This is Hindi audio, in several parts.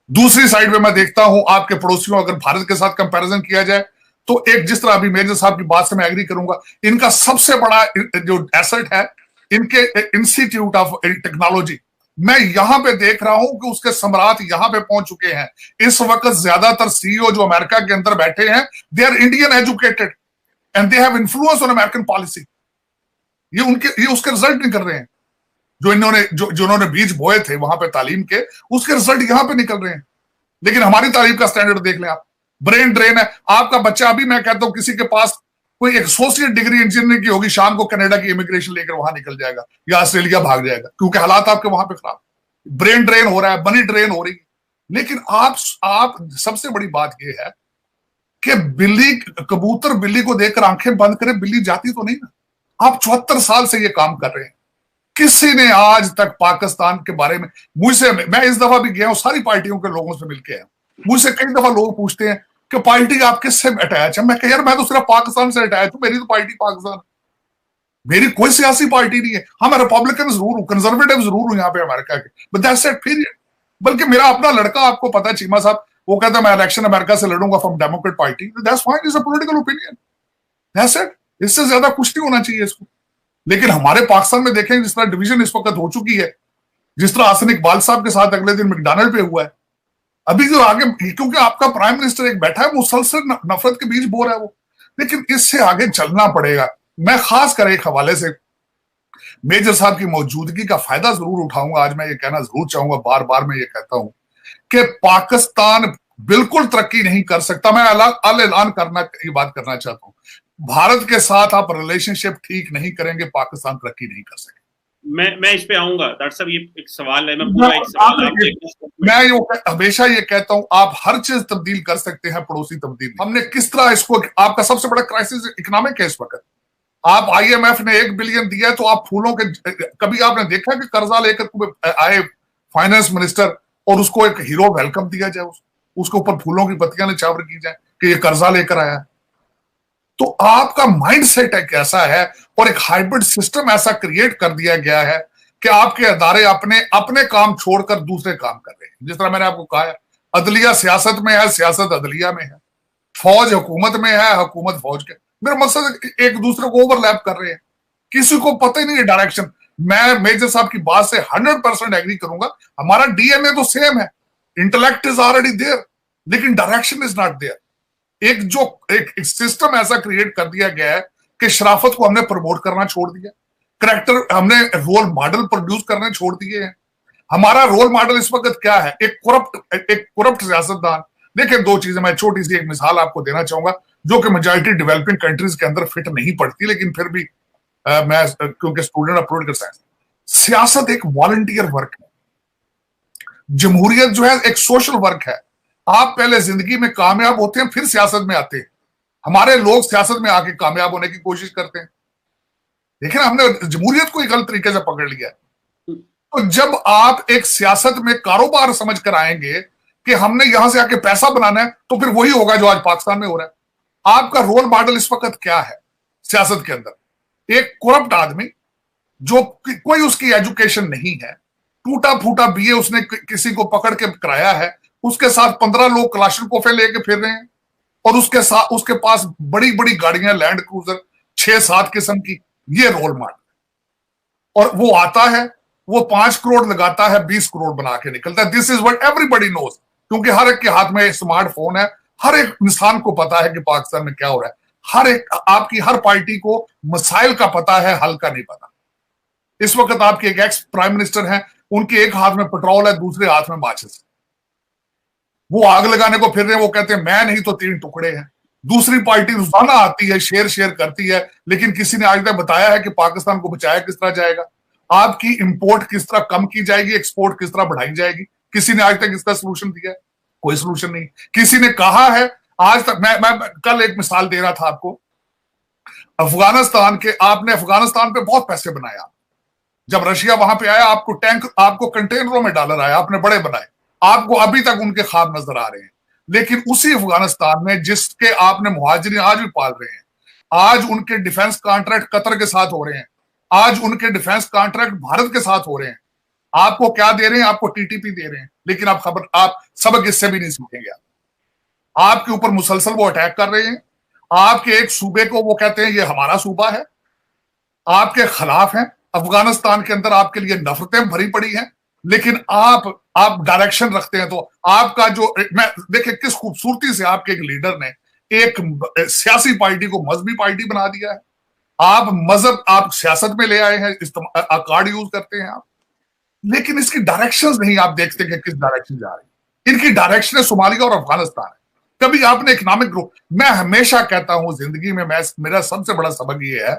दूसरी साइड में मैं देखता हूं आपके पड़ोसियों, अगर भारत के साथ कंपैरिजन किया जाए तो एक, जिस तरह अभी मेजर साहब की बात से मैं एग्री करूंगा, इनका सबसे बड़ा जो एसेट है इनके इंस्टीट्यूट ऑफ टेक्नोलॉजी, मैं यहां पे देख रहा हूं कि उसके सम्राट यहां पे पहुंच चुके हैं। इस वक्त ज्यादातर सीईओ जो अमेरिका के अंदर बैठे हैं, they are Indian educated and they have influence on American policy. ये उसके रिजल्ट नहीं कर रहे हैं। जो इन्होंने बीज बोए थे वहां पे तालीम के, उसके रिजल्ट यहां पे निकल रहे हैं। लेकिन हमारी तालीम का स्टैंडर्ड देख लें आप, ब्रेन ड्रेन है। आपका बच्चा, अभी मैं कहता हूं किसी के पास कोई एसोसिएट डिग्री इंजीनियरिंग की होगी, शाम को कनाडा की इमिग्रेशन लेकर वहां निकल जाएगा या ऑस्ट्रेलिया भाग जाएगा, क्योंकि हालात आपके वहां पे खराब, ब्रेन ड्रेन हो रहा है, मनी ड्रेन हो रही है। लेकिन आप सबसे बड़ी बात यह है कि बिल्ली, कबूतर बिल्ली को देखकर आंखें बंद करे, बिल्ली जाती तो नहीं ना। आप 74 साल से ये काम कर रहे हैं, किसी ने आज तक पाकिस्तान के बारे में मुझसे, मैं इस दफा भी गया हूं, सारी पार्टियों के लोगों से मिलके आया, मुझसे कई दफा लोग पूछते हैं कि पार्टी आप किससे अटैच है। मैं कह यार मैं तो सिर्फ पाकिस्तान से अटैच हूं, मेरी तो पार्टी पाकिस्तान, मेरी कोई सियासी पार्टी नहीं है। हाँ मैं रिपब्लिकन जरूर हूं, कंजर्वेटिव जरूर हूं यहाँ पे अमेरिका के, बट दैट्स इट पीरियड। बल्कि मेरा अपना लड़का, आपको पता है चीमा साहब, वो कहता है मैं इलेक्शन अमेरिका से लड़ूंगा from democrat party, that's fine, is a political opinion, that's it. इससे ज्यादा कुछ नहीं होना चाहिए इसको। लेकिन हमारे पाकिस्तान में देखें जिस तरह डिवीजन इस वक्त हो चुकी है, जिस तरह हसन इकबाल साहब के साथ अगले दिन मैकडॉनल्ड पे हुआ है, अभी जो आगे, क्योंकि आपका प्राइम मिनिस्टर एक बैठा है, मुसलसल नफरत के बीच बो रहा है वो। लेकिन इससे आगे चलना पड़ेगा। मैं खास कर एक हवाले से मेजर साहब की मौजूदगी का फायदा जरूर उठाऊंगा। आज मैं ये कहना जरूर चाहूंगा, बार बार मैं ये कहता हूं कि पाकिस्तान बिल्कुल तरक्की नहीं कर सकता। मैं अल ऐलान करना, ये बात करना चाहता हूं, भारत के साथ आप रिलेशनशिप ठीक नहीं करेंगे, पाकिस्तान तरक्की नहीं कर सके। मैं इस पे आऊंगा डॉक्टर साहब, ये एक सवाल है, मैं पूरा एक सवाल मैं हमेशा ये कहता हूं, आप हर चीज तब्दील कर सकते हैं, पड़ोसी तब्दील। हमने किस तरह इसको, आपका सबसे बड़ा क्राइसिस इकोनॉमिक है इस वक्त। आप आईएमएफ ने 1 बिलियन दिया है तो आप फूलों के, कभी आपने देखा कि कर्जा लेकर आए फाइनेंस मिनिस्टर और उसको एक हीरो वेलकम दिया जाए, उसके ऊपर फूलों की पत्तियां निछावर की जाए कि ये कर्जा लेकर आया है। तो आपका माइंडसेट एक ऐसा है और एक हाइब्रिड सिस्टम ऐसा क्रिएट कर दिया गया है कि आपके अदारे अपने अपने काम छोड़कर दूसरे काम कर रहे हैं। जिस तरह मैंने आपको कहा है, अदलिया सियासत में है, सियासत अदलिया में है, फौज हुकूमत में है, हुकूमत फौज के, मेरा मकसद एक दूसरे को ओवरलैप कर रहे हैं, किसी को पता ही नहीं है डायरेक्शन। मैं मेजर साहब की बात से 100% एग्री करूंगा। हमारा डीएनए तो सेम है, इंटेलेक्ट इज ऑलरेडी देयर, लेकिन डायरेक्शन इज नॉट देयर। एक सिस्टम ऐसा क्रिएट कर दिया गया है कि शराफत को हमने प्रमोट करना छोड़ दिया, करेक्टर, हमने रोल मॉडल प्रोड्यूस करने छोड़ दिए हैं। हमारा रोल मॉडल इस वक्त क्या है? एक करप्ट सियासतदान। देखिए, दो चीजें, मैं छोटी सी एक मिसाल आपको देना चाहूंगा जो कि मेजॉरिटी डेवलपिंग कंट्रीज के अंदर फिट नहीं पड़ती, लेकिन फिर भी मैं क्योंकि स्टूडेंट ऑफ पॉलिटिकल साइंस, सियासत एक वॉलंटियर वर्क है, जमहूरियत जो है एक सोशल वर्क है। आप पहले जिंदगी में कामयाब होते हैं, फिर सियासत में आते हैं। हमारे लोग सियासत में आके कामयाब होने की कोशिश करते हैं, लेकिन हमने जमहूरियत को गलत तरीके से पकड़ लिया। तो जब आप एक सियासत में कारोबार समझ कर आएंगे कि हमने यहां से आके पैसा बनाना है, तो फिर वही होगा जो आज पाकिस्तान में हो रहा है। आपका रोल मॉडल इस वक्त क्या है सियासत के अंदर? एक करप्ट आदमी जो कोई उसकी एजुकेशन नहीं है, टूटा फूटा बीए उसने किसी को पकड़ के कराया है, उसके साथ 15 लोग कलाशनकोफे लेके फिर रहे हैं, और उसके पास बड़ी बड़ी गाड़ियां, लैंड क्रूजर 6-7 किस्म की। ये रोल मॉडल। और वो आता है, वो 5 करोड़ लगाता है, 20 करोड़ बना के निकलता है। This is what everybody knows, क्योंकि हर एक के हाथ में स्मार्टफोन है, हर एक इंसान को पता है कि पाकिस्तान में क्या हो रहा है। हर एक, आपकी हर पार्टी को मसाइल का पता है, हल का नहीं पता। इस वक्त आपके एक एक्स प्राइम मिनिस्टर हैं, उनके एक हाथ में पेट्रोल है, दूसरे हाथ में माचिस। वो आग लगाने को फिर रहे हैं, वो कहते हैं मैं नहीं तो 3 टुकड़े हैं। दूसरी पार्टी रोजाना आती है, शेयर करती है, लेकिन किसी ने आज तक बताया है कि पाकिस्तान को बचाया किस तरह जाएगा, आपकी इंपोर्ट किस तरह कम की जाएगी, एक्सपोर्ट किस तरह बढ़ाई जाएगी? किसी ने आज तक इसका सोल्यूशन दिया है? कोई सोल्यूशन नहीं। किसी ने कहा है आज तक? मैं कल एक मिसाल दे रहा था आपको, अफगानिस्तान के, आपने अफगानिस्तान पे बहुत पैसे बनाया, जब रशिया वहां पे आया आपको टैंक, आपको कंटेनरों में डॉलर आया, आपने बड़े बनाए, आपको अभी तक उनके ख्वाब नजर आ रहे हैं। लेकिन उसी अफगानिस्तान में जिसके आपने मुहाजिरीन आज भी पाल रहे हैं, आज उनके डिफेंस कॉन्ट्रैक्ट कतर के साथ हो रहे हैं, आज उनके डिफेंस कॉन्ट्रैक्ट भारत के साथ हो रहे हैं, आपको क्या दे रहे हैं? आपको टीटीपी दे रहे हैं, लेकिन आप सबक इससे भी नहीं सीखेंगे। आपके ऊपर मुसलसल वो अटैक कर रहे हैं। आपके एक सूबे को वो कहते हैं ये हमारा सूबा है, आपके खिलाफ हैं। अफगानिस्तान के अंदर आपके लिए नफरतें भरी पड़ी हैं, लेकिन आप डायरेक्शन रखते हैं। तो आपका जो मैं देखे किस खूबसूरती से आपके एक लीडर ने एक सियासी पार्टी को मजहबी पार्टी बना दिया है। आप मजहब आप सियासत में ले आए हैं, कार्ड यूज करते हैं आप, लेकिन इसकी डायरेक्शंस नहीं आप देखते कि किस डायरेक्शन जा रही है। इनकी डायरेक्शन है सोमालिया और अफगानिस्तान है। कभी आपने इकोनॉमिक ग्रोथ, मैं हमेशा कहता हूं जिंदगी में, मेरा सबसे बड़ा सबक ये है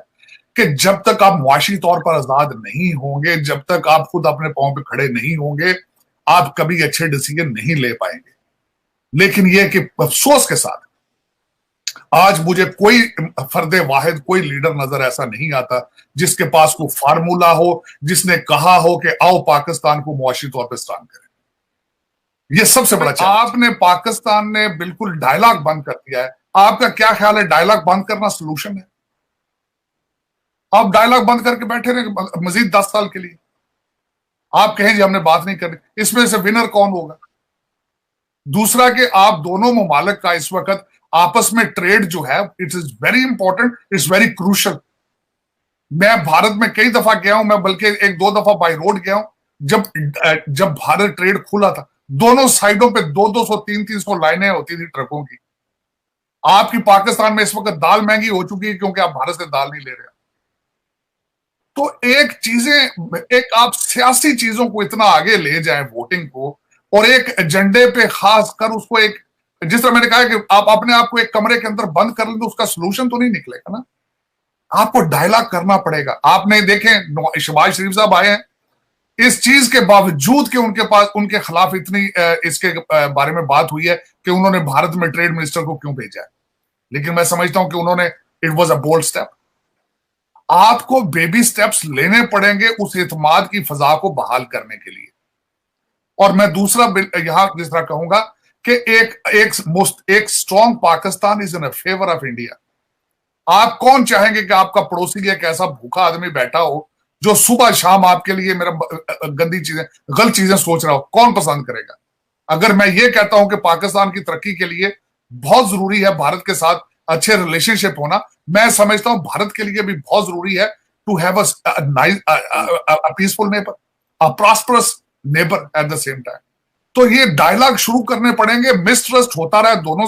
कि जब तक आप मुआशी तौर पर आजाद नहीं होंगे, जब तक आप खुद अपने पांव पे खड़े नहीं होंगे, आप कभी अच्छे डिसीजन नहीं ले पाएंगे। लेकिन यह कि अफसोस के साथ आज मुझे कोई फर्दे वाहिद, कोई लीडर नजर ऐसा नहीं आता जिसके पास कोई फार्मूला हो, जिसने कहा हो कि आओ पाकिस्तान को मुआशी तौर पर स्ट्रांग करें। यह सबसे बड़ा आपने पाकिस्तान ने बिल्कुल डायलॉग बंद कर दिया है। आपका क्या ख्याल है, डायलॉग बंद करना सोल्यूशन है? आप डायलॉग बंद करके बैठे रहे मजीद 10 साल के लिए। आप कहें जी हमने बात नहीं करनी, इसमें से विनर कौन होगा? दूसरा कि आप दोनों ममालिक का इस वक्त आपस में ट्रेड जो है, it is very important, it's very crucial. मैं भारत में कई दफा गया हूं, मैं बल्कि 1-2 दफा बाई रोड गया हूं। जब भारत ट्रेड खुला था, दोनों साइडों पे 200-200, 300-300 लाइनें होती थी ट्रकों की। आपकी पाकिस्तान में इस वक्त दाल महंगी हो चुकी है क्योंकि आप भारत से दाल नहीं ले रहे। तो एक आप सियासी चीजों को इतना आगे ले जाएं वोटिंग को, और एक एजेंडे पे खास कर उसको एक, जिस तरह मैंने कहा कि आप अपने आप को एक कमरे के अंदर बंद कर लें तो उसका सोल्यूशन तो नहीं निकलेगा ना। आपको डायलॉग करना पड़ेगा। आपने देखें शहबाज शरीफ साहब आए हैं, इस चीज के बावजूद कि उनके खिलाफ इतनी इसके बारे में बात हुई है कि उन्होंने भारत में ट्रेड मिनिस्टर को क्यों भेजा है, लेकिन मैं समझता हूं कि उन्होंने, it was a bold step. आपको बेबी स्टेप्स लेने पड़ेंगे उस एतमाद की फजा को बहाल करने के लिए। और मैं दूसरा यहां जिस तरह कहूंगा कि एक strong Pakistan is in favour of India. आप कौन चाहेंगे कि आपका पड़ोसी एक ऐसा भूखा आदमी बैठा हो जो सुबह शाम आपके लिए गलत चीजें सोच रहा हो? कौन पसंद करेगा? अगर मैं ये कहता हूं कि पाकिस्तान की तरक्की के लिए बहुत जरूरी है भारत के साथ अच्छे रिलेशनशिप होना, मैं समझता हूं भारत के लिए भी बहुत जरूरी है to have a peaceful neighbour, a prosperous neighbour at the same time. तो ये डायलॉग शुरू करने पड़ेंगे। मिसट्रस्ट होता रहा दोनों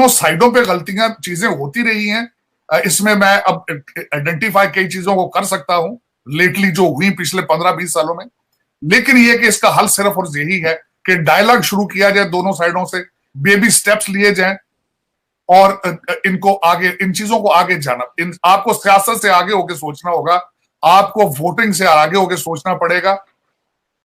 साइडों पे गलतियां चीजें होती रही हैं। इसमें मैं अब आइडेंटिफाई कई चीजों को कर सकता हूं लेटली जो हुई पिछले 15-20 सालों में, लेकिन यह कि इसका हल सिर्फ और यही है कि डायलॉग शुरू किया जाए दोनों साइडों से, बेबी स्टेप्स लिए जाएं, और इन चीजों को आगे जाना। आपको सियासत से आगे होकर सोचना होगा, आपको वोटिंग से आगे होकर सोचना पड़ेगा